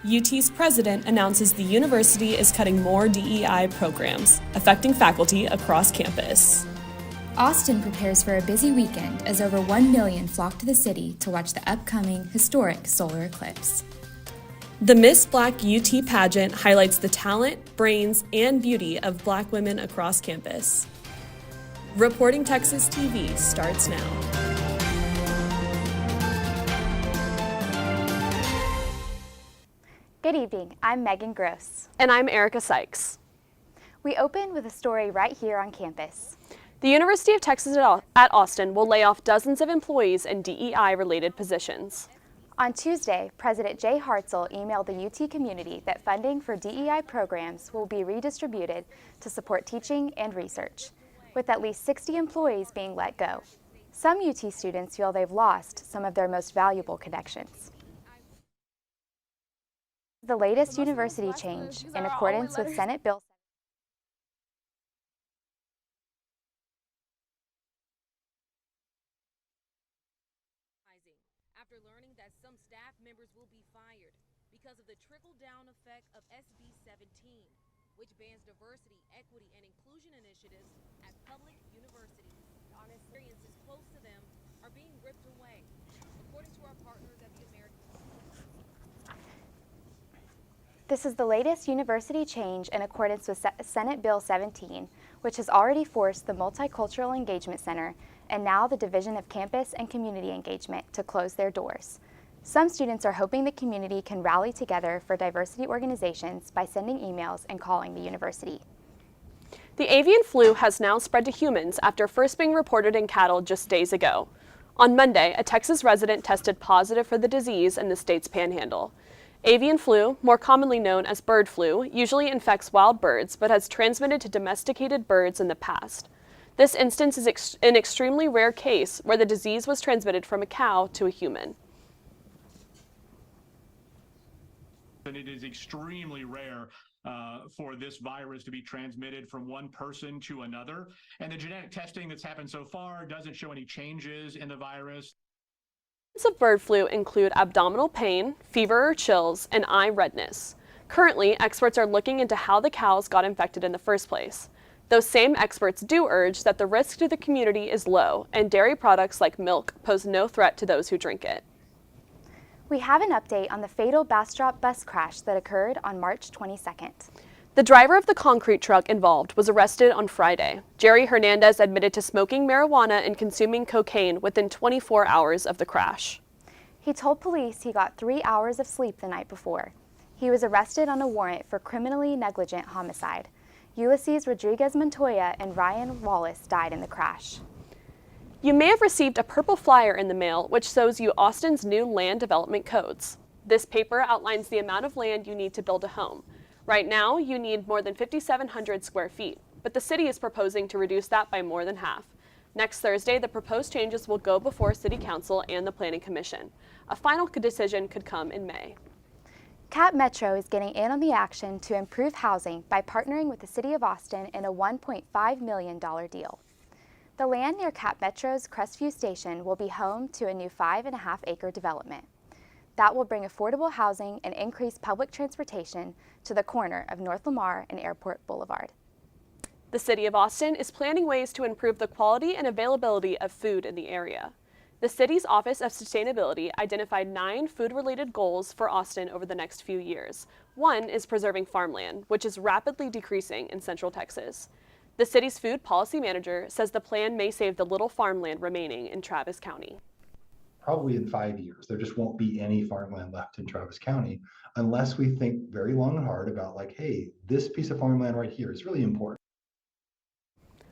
UT's president announces the university is cutting more DEI programs, affecting faculty across campus. Austin prepares for a busy weekend as over 1 million flock to the city to watch the upcoming historic solar eclipse. The Miss Black UT pageant highlights the talent, brains, and beauty of Black women across campus. Reporting Texas TV starts now. Good evening, I'm Megan Gross. And I'm Erica Sykes. We open with a story right here on campus. The University of Texas at Austin will lay off dozens of employees in DEI-related positions. On Tuesday, President Jay Hartzell emailed the UT community that funding for DEI programs will be redistributed to support teaching and research, with at least 60 employees being let go. Some UT students feel they've lost some of their most valuable connections. The latest university change, in accordance with Senate Bill after learning that some staff members will be fired because of the trickle-down effect of SB 17, which bans diversity, equity, and inclusion initiatives at public universities. Honest experiences close to them are being ripped away, according to our partners at the American. This is the latest university change in accordance with Senate Bill 17, which has already forced the Multicultural Engagement Center and now the Division of Campus and Community Engagement to close their doors. Some students are hoping the community can rally together for diversity organizations by sending emails and calling the university. The avian flu has now spread to humans after first being reported in cattle just days ago. On Monday, a Texas resident tested positive for the disease in the state's panhandle. Avian flu, more commonly known as bird flu, usually infects wild birds but has transmitted to domesticated birds in the past. This instance is an extremely rare case where the disease was transmitted from a cow to a human. And it is extremely rare for this virus to be transmitted from one person to another. And the genetic testing that's happened so far doesn't show any changes in the virus. Symptoms of bird flu include abdominal pain, fever or chills, and eye redness. Currently, experts are looking into how the cows got infected in the first place. Those same experts do urge that the risk to the community is low, and dairy products like milk pose no threat to those who drink it. We have an update on the fatal Bastrop bus crash that occurred on March 22nd. The driver of the concrete truck involved was arrested on Friday. Jerry Hernandez admitted to smoking marijuana and consuming cocaine within 24 hours of the crash. He told police he got 3 hours of sleep the night before. He was arrested on a warrant for criminally negligent homicide. Ulysses Rodriguez Montoya and Ryan Wallace died in the crash. You may have received a purple flyer in the mail which shows you Austin's new land development codes. This paper outlines the amount of land you need to build a home. Right now, you need more than 5,700 square feet, but the city is proposing to reduce that by more than half. Next Thursday, the proposed changes will go before City Council and the Planning Commission. A final decision could come in May. Cap Metro is getting in on the action to improve housing by partnering with the City of Austin in a $1.5 million deal. The land near Cap Metro's Crestview Station will be home to a new 5.5-acre development. That will bring affordable housing and increase public transportation to the corner of North Lamar and Airport Boulevard. The City of Austin is planning ways to improve the quality and availability of food in the area. The city's Office of Sustainability identified 9 food-related goals for Austin over the next few years. One is preserving farmland, which is rapidly decreasing in Central Texas. The city's food policy manager says the plan may save the little farmland remaining in Travis County. Probably in 5 years, there just won't be any farmland left in Travis County unless we think very long and hard about like, hey, this piece of farmland right here is really important.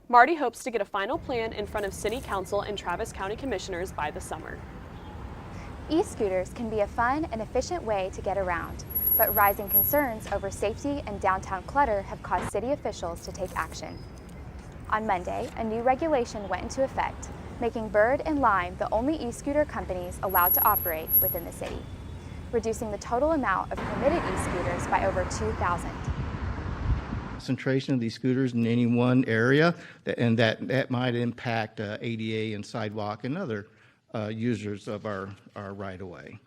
Marty hopes to get a final plan in front of City Council and Travis County Commissioners by the summer. E-scooters can be a fun and efficient way to get around, but rising concerns over safety and downtown clutter have caused city officials to take action. On Monday, a new regulation went into effect, making Bird and Lime the only e-scooter companies allowed to operate within the city, reducing the total amount of permitted e-scooters by over 2,000. Concentration of these scooters in any one area, and that might impact ADA and sidewalk and other users of our right-of-way.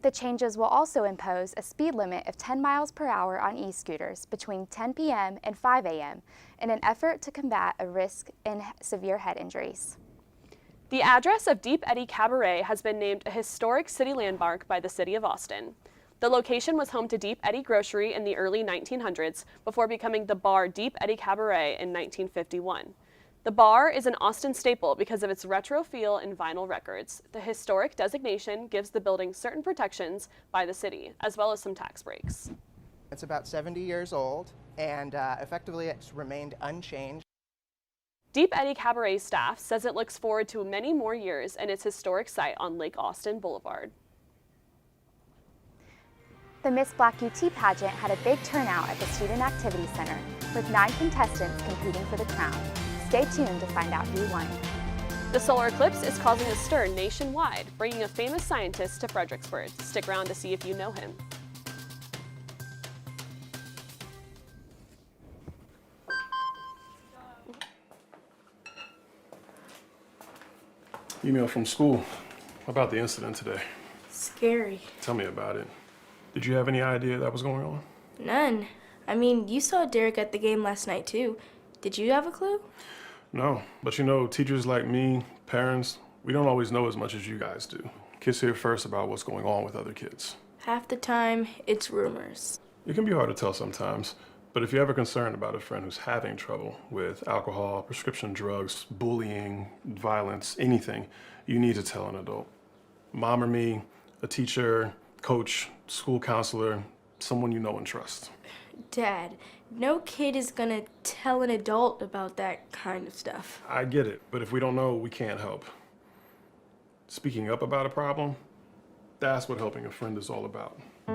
The changes will also impose a speed limit of 10 miles per hour on e-scooters between 10 p.m. and 5 a.m. in an effort to combat a risk in severe head injuries. The address of Deep Eddy Cabaret has been named a historic city landmark by the City of Austin. The location was home to Deep Eddy Grocery in the early 1900s before becoming the bar Deep Eddy Cabaret in 1951. The bar is an Austin staple because of its retro feel and vinyl records. The historic designation gives the building certain protections by the city, as well as some tax breaks. It's about 70 years old, and effectively it's remained unchanged. Deep Eddy Cabaret staff says it looks forward to many more years in its historic site on Lake Austin Boulevard. The Miss Black UT pageant had a big turnout at the Student Activity Center, with 9 contestants competing for the crown. Stay tuned to find out who won. The solar eclipse is causing a stir nationwide, bringing a famous scientist to Fredericksburg. Stick around to see if you know him. Email from school about the incident today. Scary. Tell me about it. Did you have any idea that was going on? None. I mean, you saw Derek at the game last night too. Did you have a clue? No, but you know, teachers like me, parents, we don't always know as much as you guys do. Kids hear first about what's going on with other kids. Half the time, it's rumors. It can be hard to tell sometimes, but if you're ever concerned about a friend who's having trouble with alcohol, prescription drugs, bullying, violence, anything, you need to tell an adult. Mom or me, a teacher, coach, school counselor, someone you know and trust. Dad, no kid is gonna tell an adult about that kind of stuff. I get it, but if we don't know, we can't help. Speaking up about a problem, that's what helping a friend is all about. I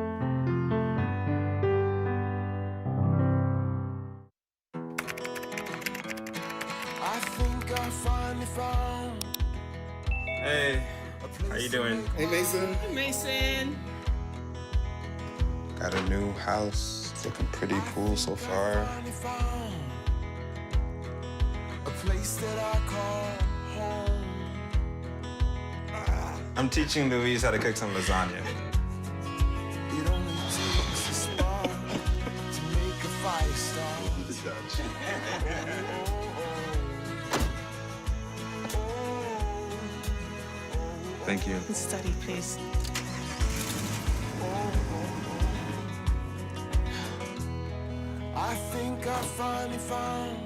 think I finally found. Hey, how you doing? Hey, Mason. Hey, Mason. Got a new house. It's looking pretty cool so far. A place that I call home. I'm teaching Louise how to cook some lasagna. It only takes a spark to make a fire start. The judge. Thank you. Study, please. I think I finally found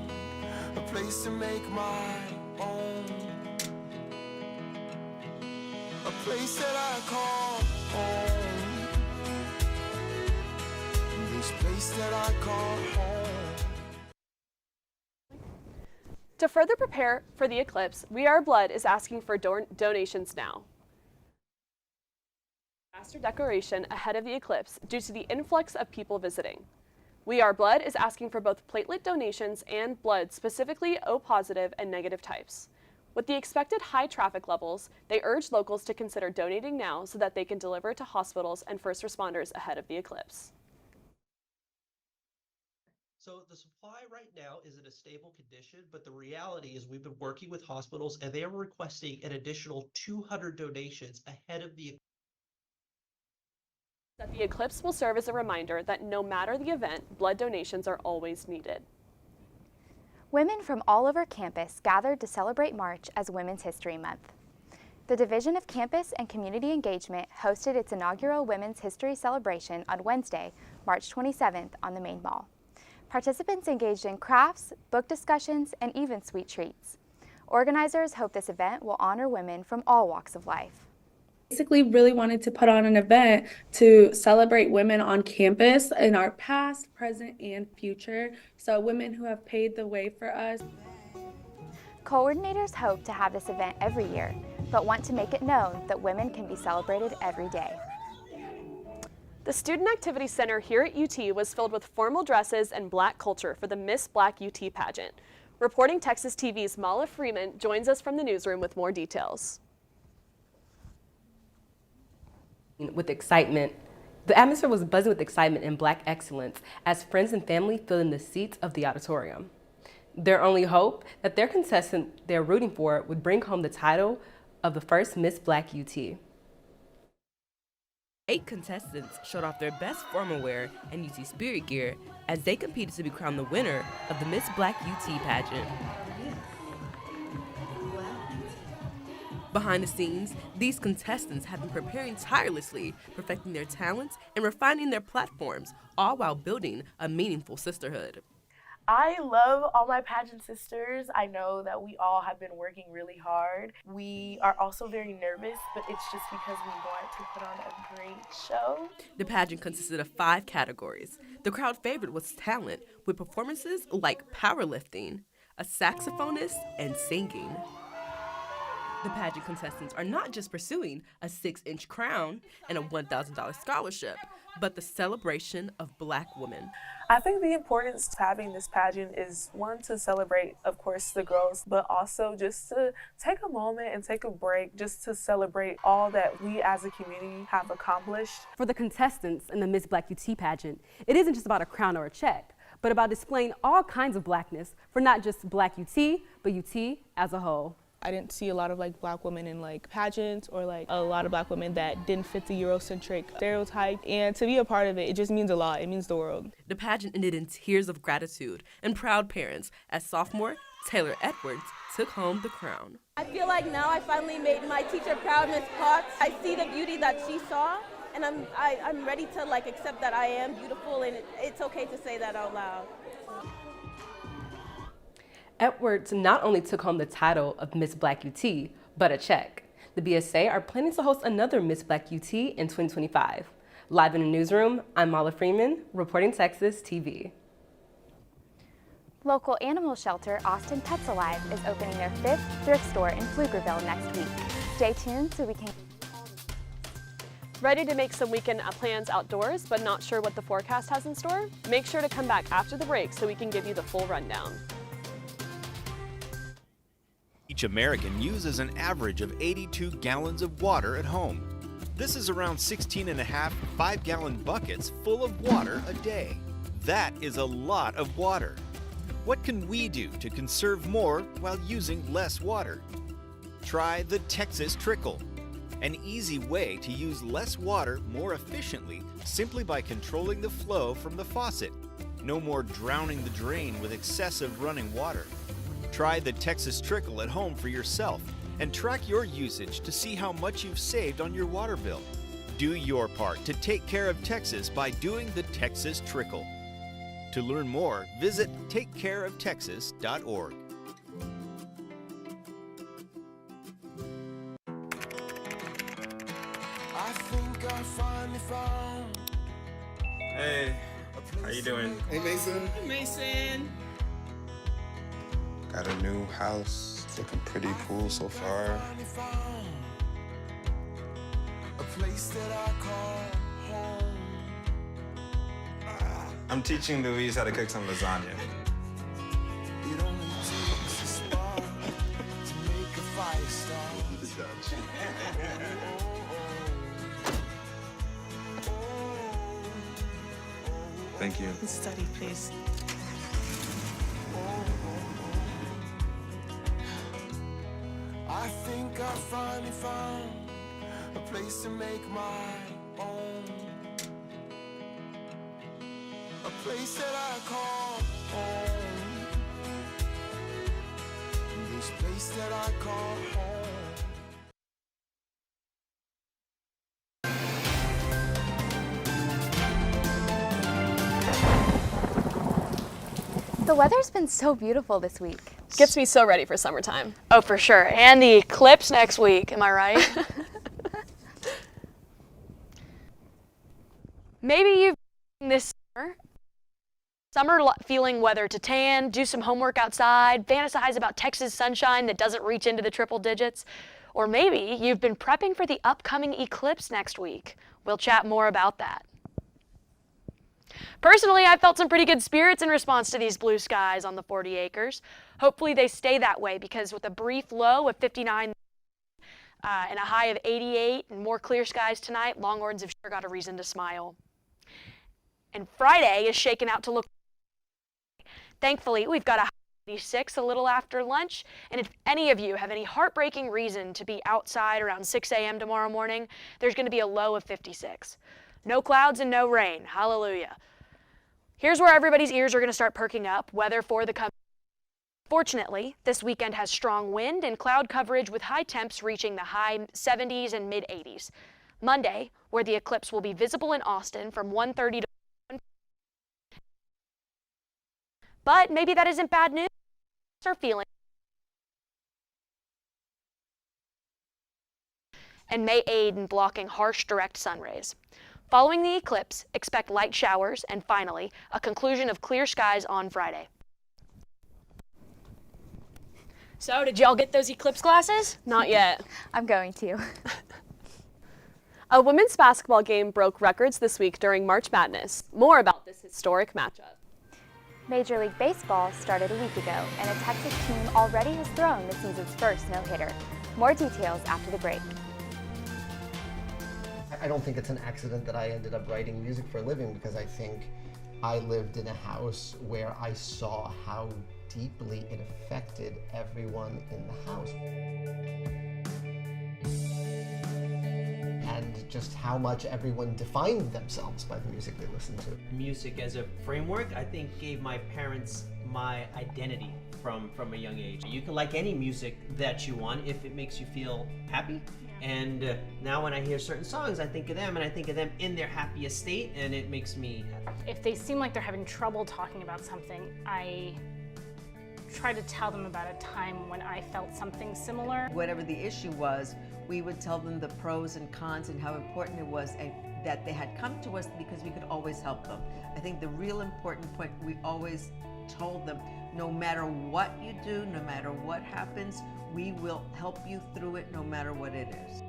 a place to make my own. A place that I call home. This place that I call home. To further prepare for the eclipse, We Are Blood is asking for donations now. Faster declaration ahead of the eclipse due to the influx of people visiting. We Are Blood is asking for both platelet donations and blood, specifically O positive and negative types. With the expected high traffic levels, they urge locals to consider donating now so that they can deliver to hospitals and first responders ahead of the eclipse. So the supply right now is in a stable condition, but the reality is we've been working with hospitals and they are requesting an additional 200 donations ahead of the That the eclipse will serve as a reminder that no matter the event, blood donations are always needed. Women from all over campus gathered to celebrate March as Women's History Month. The Division of Campus and Community Engagement hosted its inaugural Women's History celebration on Wednesday, March 27th on the main mall. Participants engaged in crafts, book discussions, and even sweet treats. Organizers hope this event will honor women from all walks of life. Basically really wanted to put on an event to celebrate women on campus in our past, present, and future. So women who have paved the way for us. Coordinators hope to have this event every year, but want to make it known that women can be celebrated every day. The Student Activity Center here at UT was filled with formal dresses and Black culture for the Miss Black UT pageant. Reporting Texas TV's Mala Freeman joins us from the newsroom with more details. With excitement. The atmosphere was buzzing with excitement and Black excellence as friends and family filled in the seats of the auditorium. Their only hope that their contestant they're rooting for would bring home the title of the first Miss Black UT. 8 contestants showed off their best formal wear and UT Spirit gear as they competed to be crowned the winner of the Miss Black UT pageant. Behind the scenes, these contestants have been preparing tirelessly, perfecting their talents and refining their platforms, all while building a meaningful sisterhood. I love all my pageant sisters. I know that we all have been working really hard. We are also very nervous, but it's just because we want to put on a great show. The pageant consisted of 5 categories. The crowd favorite was talent, with performances like powerlifting, a saxophonist, and singing. The pageant contestants are not just pursuing a 6-inch crown and a $1,000 scholarship, but the celebration of Black women. I think the importance of having this pageant is, one, to celebrate, of course, the girls, but also just to take a moment and take a break just to celebrate all that we as a community have accomplished. For the contestants in the Miss Black UT pageant, it isn't just about a crown or a check, but about displaying all kinds of Blackness for not just Black UT, but UT as a whole. I didn't see a lot of Black women in pageants or a lot of Black women that didn't fit the Eurocentric stereotype, and to be a part of it, it just means a lot. It means the world. The pageant ended in tears of gratitude and proud parents as sophomore Taylor Edwards took home the crown. I feel like now I finally made my teacher proud, Miss Potts. I see the beauty that she saw, and I'm ready to accept that I am beautiful, and it's okay to say that out loud. Edwards not only took home the title of Miss Black UT, but a check. The BSA are planning to host another Miss Black UT in 2025. Live in the newsroom, I'm Mala Freeman, reporting Texas TV. Local animal shelter Austin Pets Alive is opening their 5th thrift store in Pflugerville next week. Stay tuned so we can... Ready to make some weekend plans outdoors, but not sure what the forecast has in store? Make sure to come back after the break so we can give you the full rundown. Each American uses an average of 82 gallons of water at home. This is around 16 and a half 5-gallon buckets full of water a day. That is a lot of water. What can we do to conserve more while using less water? Try the Texas Trickle, an easy way to use less water more efficiently simply by controlling the flow from the faucet. No more drowning the drain with excessive running water. Try the Texas Trickle at home for yourself and track your usage to see how much you've saved on your water bill. Do your part to take care of Texas by doing the Texas Trickle. To learn more, visit takecareoftexas.org. I think I finally found. Hey, how you doing? Hey, Mason. Hey, Mason. Got a new house. It's looking pretty cool so far. A place that I call home. I'm teaching Louise how to cook some lasagna. It only takes a spark to make a fire start. Thank you. Study, please. I think I finally found a place to make my own. A place that I call home. This place that I call home. The weather's been so beautiful this week. Gets me so ready for summertime. Oh, for sure. And the eclipse next week, am I right? Maybe you've been this summer feeling weather to tan, do some homework outside, fantasize about Texas sunshine that doesn't reach into the triple digits. Or maybe you've been prepping for the upcoming eclipse next week. We'll chat more about that. Personally, I felt some pretty good spirits in response to these blue skies on the 40 acres. Hopefully they stay that way, because with a brief low of 59 and a high of 88 and more clear skies tonight, Longhorns have sure got a reason to smile. And Friday is shaking out to look. Thankfully, we've got a 86 a little after lunch, and if any of you have any heartbreaking reason to be outside around 6 a.m. tomorrow morning, there's going to be a low of 56. No clouds and no rain. Hallelujah. Here's where everybody's ears are going to start perking up. Weather for the coming. Fortunately, this weekend has strong wind and cloud coverage with high temps reaching the high 70s and mid 80s. Monday, where the eclipse will be visible in Austin from 1:30 to 1. But maybe that isn't bad news. Are feeling and may aid in blocking harsh direct sun rays. Following the eclipse, expect light showers and finally a conclusion of clear skies on Friday. So, did y'all get those eclipse glasses? Not yet. I'm going to. A women's basketball game broke records this week during March Madness. More about this historic matchup. Major League Baseball started a week ago, and a Texas team already has thrown the season's first no-hitter. More details after the break. I don't think it's an accident that I ended up writing music for a living, because I think I lived in a house where I saw how deeply it affected everyone in the house. And just how much everyone defined themselves by the music they listened to. Music as a framework, I think, gave my parents my identity from a young age. You can like any music that you want if it makes you feel happy. And now when I hear certain songs, I think of them, and I think of them in their happiest state, and it makes me happy. If they seem like they're having trouble talking about something, I try to tell them about a time when I felt something similar. Whatever the issue was, we would tell them the pros and cons and how important it was, and that they had come to us because we could always help them. I think the real important point, we always told them, no matter what you do, no matter what happens, we will help you through it no matter what it is.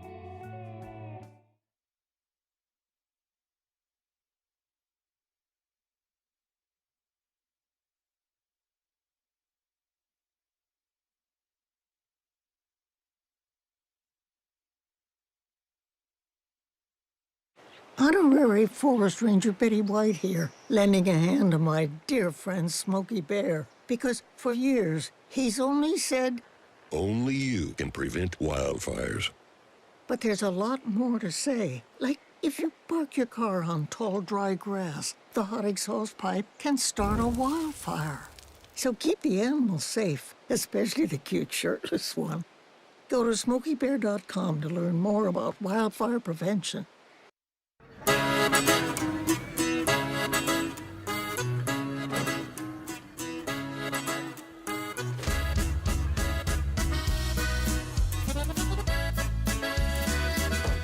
Honorary Forest Ranger Betty White here, lending a hand to my dear friend Smokey Bear, because for years he's only said, only you can prevent wildfires. But there's a lot more to say. Like, if you park your car on tall, dry grass, the hot exhaust pipe can start a wildfire. So keep the animals safe, especially the cute shirtless one. Go to SmokeyBear.com to learn more about wildfire prevention.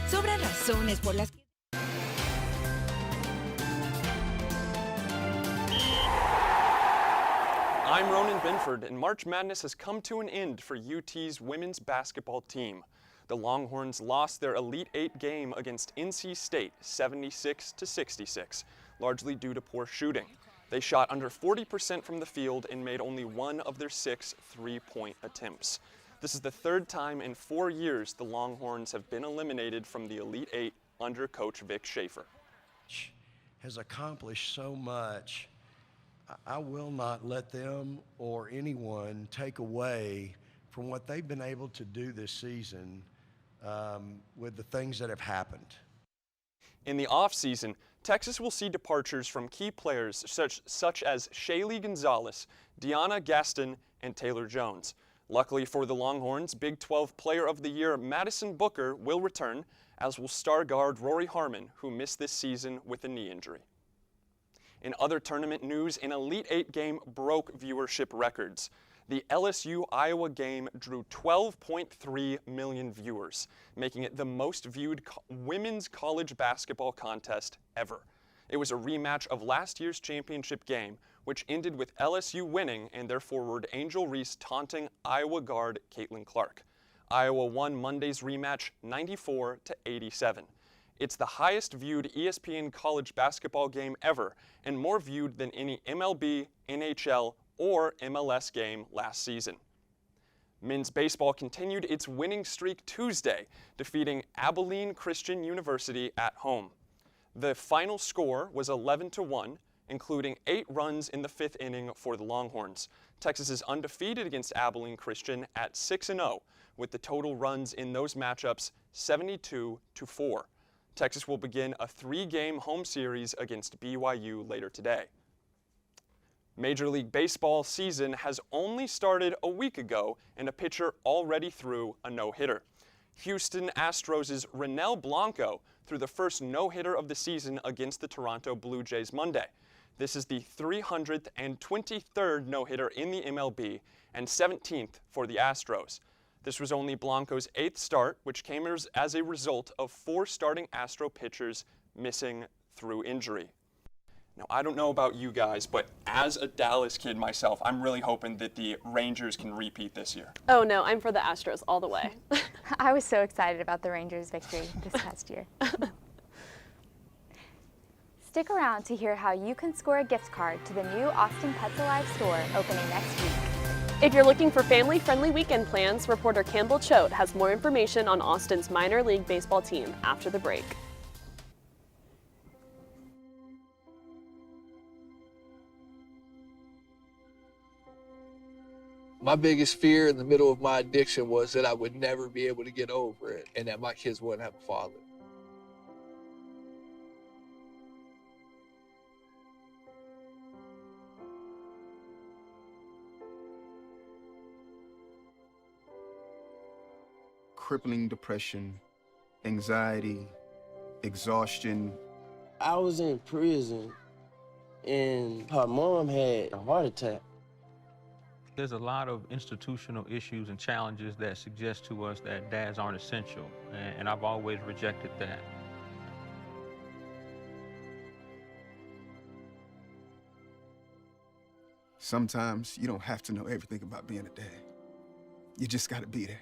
Sobran razones por las que... I'm Ronan Binford, and March Madness has come to an end for UT's women's basketball team. The Longhorns lost their Elite Eight game against NC State 76-66, largely due to poor shooting. They shot under 40% from the field and made only one of their 6 three-point attempts. This is the third time in 4 years the Longhorns have been eliminated from the Elite Eight under Coach Vic Schaefer. Has accomplished so much. I will not let them or anyone take away from what they've been able to do this season with the things that have happened. In the offseason, Texas will see departures from key players such as Shaylee Gonzalez, Deanna Gaston, and Taylor Jones. Luckily for the Longhorns, Big 12 Player of the Year Madison Booker will return, as will star guard Rory Harmon, who missed this season with a knee injury. In other tournament news, an Elite Eight game broke viewership records. The LSU-Iowa game drew 12.3 million viewers, making it the most viewed women's college basketball contest ever. It was a rematch of last year's championship game, which ended with LSU winning and their forward Angel Reese taunting Iowa guard Caitlin Clark. Iowa won Monday's rematch 94-87. It's the highest viewed ESPN college basketball game ever, and more viewed than any MLB, NHL, or MLS game last season. Men's baseball continued its winning streak Tuesday, defeating Abilene Christian University at home. The final score was 11-1, including 8 runs in the 5th inning for the Longhorns. Texas is undefeated against Abilene Christian at 6-0, with the total runs in those matchups 72-4. Texas will begin a 3-game home series against BYU later today. Major League Baseball season has only started a week ago, and a pitcher already threw a no-hitter. Houston Astros' Ronel Blanco threw the first no-hitter of the season against the Toronto Blue Jays Monday. This is the 300th and 23rd no-hitter in the MLB and 17th for the Astros. This was only Blanco's 8th start, which came as a result of 4 starting Astro pitchers missing through injury. Now, I don't know about you guys, but as a Dallas kid myself, I'm really hoping that the Rangers can repeat this year. Oh no, I'm for the Astros all the way. I was so excited about the Rangers' victory this past year. Stick around to hear how you can score a gift card to the new Austin Pets Alive store opening next week. If you're looking for family-friendly weekend plans, reporter Campbell Choate has more information on Austin's minor league baseball team after the break. My biggest fear in the middle of my addiction was that I would never be able to get over it and that my kids wouldn't have a father. Crippling depression, anxiety, exhaustion. I was in prison and her mom had a heart attack. There's a lot of institutional issues and challenges that suggest to us that dads aren't essential, and I've always rejected that. Sometimes you don't have to know everything about being a dad. You just gotta be there.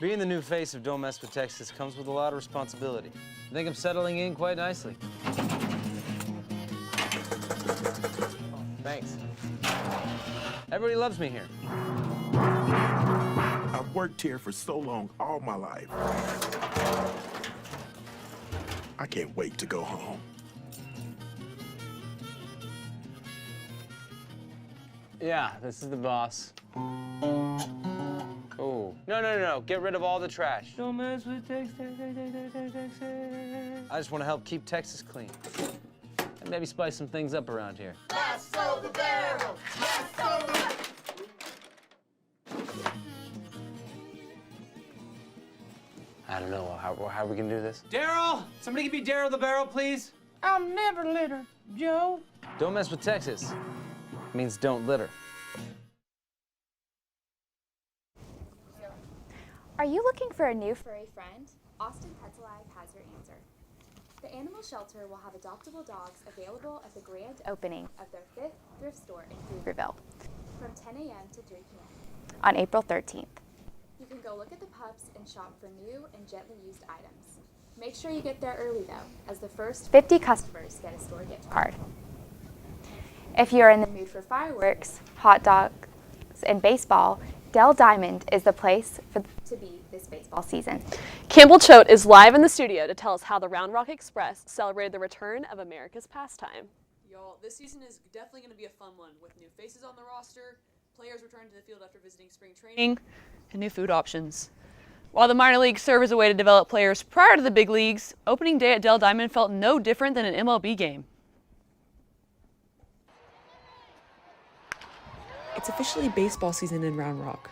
Being the new face of Don't Mess with Texas comes with a lot of responsibility. I think I'm settling in quite nicely. Thanks. Everybody loves me here. I've worked here for so long, all my life. I can't wait to go home. Yeah, this is the boss. Oh, no. Get rid of all the trash. Don't mess with Texas. I just want to help keep Texas clean. And maybe spice some things up around here. Lasso the barrel! Lasso the... I don't know. How we can do this? Daryl! Somebody give me Daryl the barrel, please. I'll never litter, Joe. Don't mess with Texas. Means don't litter. Are you looking for a new furry friend? Austin Pets Alive has your answer. The animal shelter will have adoptable dogs available at the grand opening of their 5th thrift store in Hooverville from 10 a.m. to 3 p.m. on April 13th. You can go look at the pups and shop for new and gently used items. Make sure you get there early though, as the first 50 customers get a store gift card. If you're in the mood for fireworks, hot dogs, and baseball, Dell Diamond is the place to be this baseball season. Campbell Choate is live in the studio to tell us how the Round Rock Express celebrated the return of America's pastime. Y'all, this season is definitely going to be a fun one with new faces on the roster, players returning to the field after visiting spring training, and new food options. While the minor leagues serve as a way to develop players prior to the big leagues, opening day at Dell Diamond felt no different than an MLB game. It's officially baseball season in Round Rock.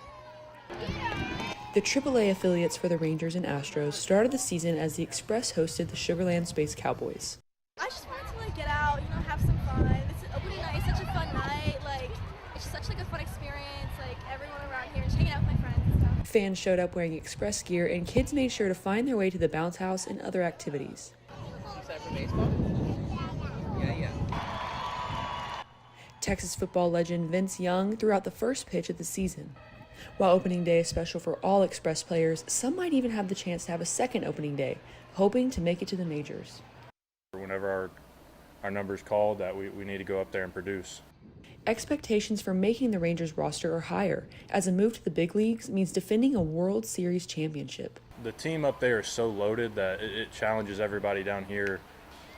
The AAA affiliates for the Rangers and Astros started the season as the Express hosted the Sugarland Space Cowboys. I just wanted to get out, have some fun. This opening night is such a fun night. It's just such a fun experience. Everyone around here, just hanging out with my friends and stuff. Fans showed up wearing Express gear, and kids made sure to find their way to the bounce house and other activities. Except for baseball? Yeah. Texas football legend Vince Young threw out the first pitch of the season. While opening day is special for all Express players, some might even have the chance to have a second opening day, hoping to make it to the majors. Whenever our number's called, that we need to go up there and produce. Expectations for making the Rangers roster are higher, as a move to the big leagues means defending a World Series championship. The team up there is so loaded that it challenges everybody down here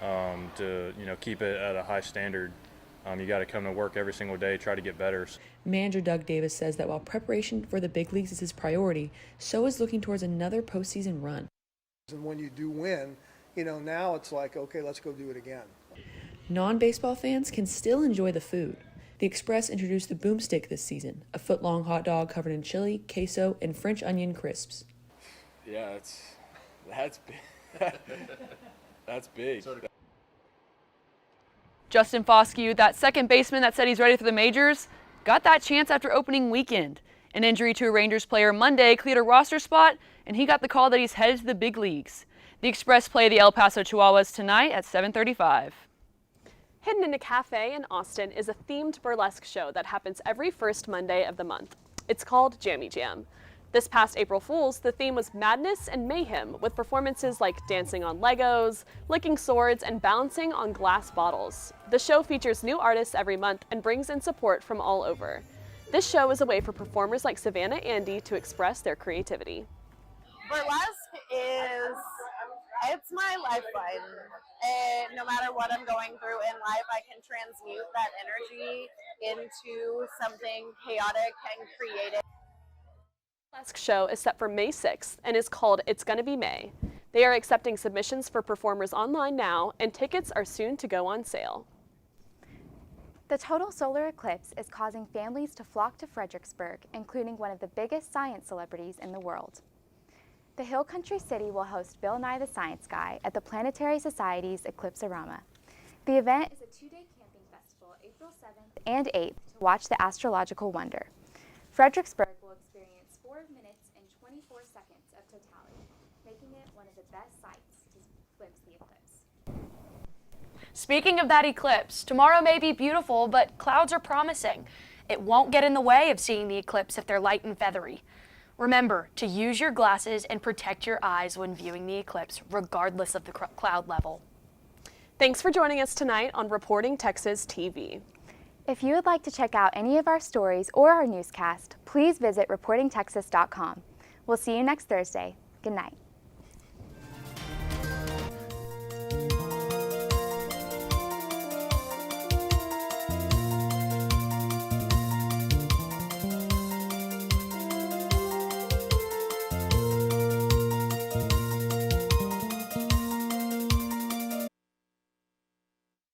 to keep it at a high standard. You got to come to work every single day, try to get better. Manager Doug Davis says that while preparation for the big leagues is his priority, so is looking towards another postseason run. And when you do win, now it's like, okay, let's go do it again. Non-baseball fans can still enjoy the food. The Express introduced the Boomstick this season, a foot-long hot dog covered in chili, queso, and French onion crisps. Yeah, that's big. That's big. Justin Foscue, that second baseman that said he's ready for the majors, got that chance after opening weekend. An injury to a Rangers player Monday cleared a roster spot, and he got the call that he's headed to the big leagues. The Express play the El Paso Chihuahuas tonight at 7:35. Hidden in a Cafe in Austin is a themed burlesque show that happens every first Monday of the month. It's called Jammy Jam. This past April Fool's, the theme was madness and mayhem, with performances like dancing on Legos, licking swords, and bouncing on glass bottles. The show features new artists every month and brings in support from all over. This show is a way for performers like Savannah Andy to express their creativity. Burlesque it's my lifeline. No matter what I'm going through in life, I can transmute that energy into something chaotic and creative. The burlesque show is set for May 6th and is called It's Gonna Be May. They are accepting submissions for performers online now, and tickets are soon to go on sale. The total solar eclipse is causing families to flock to Fredericksburg, including one of the biggest science celebrities in the world. The Hill Country City will host Bill Nye the Science Guy at the Planetary Society's Eclipse-orama. The event is a two-day camping festival, April 7th and 8th, to watch the astrological wonder. Fredericksburg will experience 4 minutes and 24 seconds of totality, making it one of the best sites to glimpse the eclipse. Speaking of that eclipse, tomorrow may be beautiful, but clouds are promising. It won't get in the way of seeing the eclipse if they're light and feathery. Remember to use your glasses and protect your eyes when viewing the eclipse, regardless of the cloud level. Thanks for joining us tonight on Reporting Texas TV. If you would like to check out any of our stories or our newscast, please visit reportingtexas.com. We'll see you next Thursday. Good night.